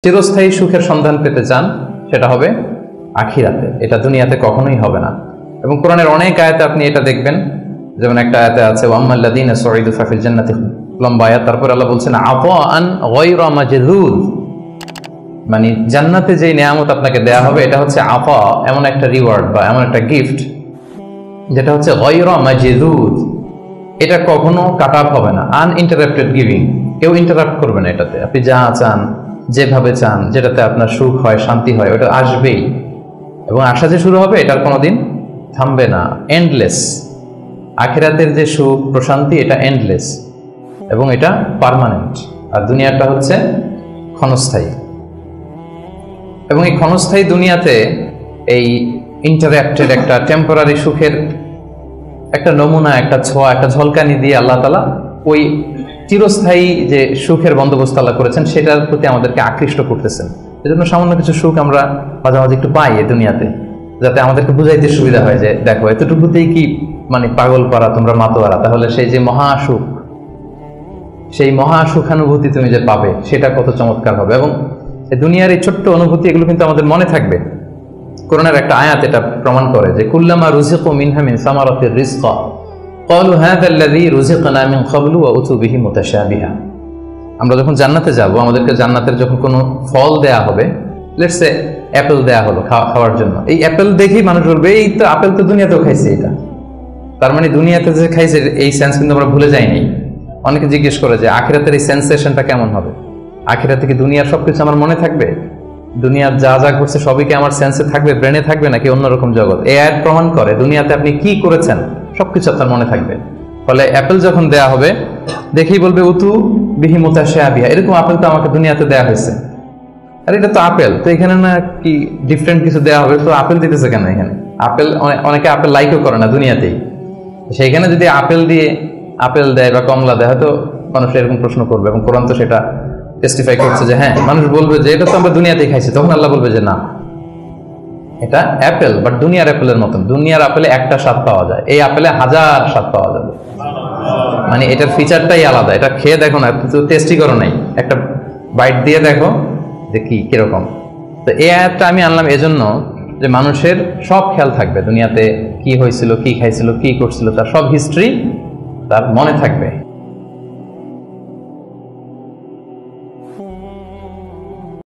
চিরস্থায়ী সুখের সন্ধান পেতে চান সেটা হবে আখিরাতে, এটা দুনিয়াতে কখনোই হবে না। এবং কোরআনের অনেক আয়াতে আপনি এটা দেখবেন, যেমন একটা আয়াতে আছে ওয়াম্মাল্লাযীনা সুঈদু ফাফিল জান্নাতি, লম্বা আয়াত। তারপর আল্লাহ বলছেন আতাআন গায়রা মাজযুদ, মানে জান্নাতে যে নিয়ামত আপনাকে দেয়া হবে এটা হচ্ছে আতা, এমন একটা রিওয়ার্ড বা এমন একটা গিফট যেটা হচ্ছে গায়রা মাজযুদ, এটা কখনো কাট অফ হবে না। আনইন্টারাপ্টেড গিভিং, কেউ ইন্টারাপ্ট করবে না এটাতে। আপনি যা চান, যেভাবে চান, যেটাতে আপনার সুখ হয়, শান্তি হয়, ওটা আসবেই। এবং আসা যে শুরু হবে এটার কোনোদিন থামবে না, এন্ডলেস। আখিরাতের যে সুখ প্রশান্তি এটা এন্ডলেস এবং এটা পার্মানেন্ট। আর দুনিয়াটা হচ্ছে ক্ষণস্থায়ী। এবং এই ক্ষণস্থায়ী দুনিয়াতে এই ইন্টারাক্টেড একটা টেম্পোরারি সুখের একটা নমুনা, একটা ছোঁয়া, একটা ঝলকানি দিয়ে আল্লাহ তাআলা ওই চিরস্থায়ী যে সুখের বন্দোবস্ত আল্লাহ করেছেন সেটার প্রতি আমাদেরকে আকৃষ্ট করতেছেন। এজন্য সামান্য কিছু সুখ আমরা মাঝে মাঝে একটু পাই এই দুনিয়াতে, যাতে আমাদেরকে বুঝাইতে সুবিধা হয় যে দেখো এতটুকুতেই কি মানে পাগল পারা, তোমরা মাতোয়ারা। তাহলে সেই যে মহাসুখ, সেই মহাসুখানুভূতি তুমি যে পাবে সেটা কত চমৎকার হবে। এবং এই দুনিয়ার এই ছোট্ট অনুভূতি এগুলো কিন্তু আমাদের মনে থাকবে। কোরআনের একটা আয়াত এটা প্রমাণ করে যে কুল্লামা রুজিকু মিনহা মিন সামারাতির রিজকা ক্বালু হাযাল্লাযী রুজিকনা মিন ক্বাবলু ওয়া উতু বিহি মুতাশাবিহা। আমরা যখন জান্নাতে যাব, আমাদেরকে জান্নাতের যখন কোনো ফল দেয়া হবে, লেটস সে অ্যাপেল দেয়া হলো খাওয়ার জন্য, এই অ্যাপেল দেখেই মানুষ বলবে এই তো আপেল তো দুনিয়াতেও খাইছে এটা। তার মানে দুনিয়াতে যে খাইছে এই সেন্স কিন্তু আমরা ভুলে যাইনি। অনেকে জিজ্ঞেস করে যে আখিরাতের এই সেন্সেশনটা কেমন হবে, আখিরাতে কি দুনিয়ার সবকিছু আমার মনে থাকবে, দুনিয়ার যা যা ঘটছে সবই কি আমার সেন্সে থাকবে, ব্রেনে থাকবে, নাকি অন্যরকম জগৎ? এই আয়াত প্রমাণ করে দুনিয়াতে আপনি কি করেছেন সবকিছু আপনার মনে থাকবে। ফলে অ্যাপেল যখন দেয়া হবে দেখেই বলবে উতু বিহি মুতাশাবিহা, এরকম আপেল তো আমাকে দুনিয়াতে দেয়া হয়েছে। আর এটা তো আপেল, তো এখানে না কি ডিফারেন্ট কিছু দেওয়া হবে, তো আপেল দিতেছে কেন এখানে? আপেল অনেকে আপেল লাইকও করে না দুনিয়াতেই, সেইখানে যদি আপেল দিয়ে আপেল দেয় বা কমলা দেয় হয়তো মানুষ এরকম প্রশ্ন করবে। এবং কোরআন তো সেটা টেস্টিফাই করছে যে হ্যাঁ, মানুষ বলবে যে এটা তো আমরা দুনিয়াতেই খাইছি। তখন আল্লাহ বলবে যে না, এটা অ্যাপেল, বাট দুনিয়ার অ্যাপেলের মতন। দুনিয়ার আপেলে একটা স্বাদ পাওয়া যায়, এই আপেলে 1000 স্বাদ পাওয়া যাবে। মানে এটার ফিচারটাই আলাদা। এটা খেয়ে দেখো না, টেস্টি করো নাই, একটা বাইট দিয়ে দেখো যে কিরকম। তো এই আয়াতটা আমি আনলাম এজন্য যে মানুষের সব খেয়াল থাকবে, দুনিয়াতে কি হয়েছিল, কি খাইছিল, কি করছিল, তার সব হিস্ট্রি তার মনে থাকবে।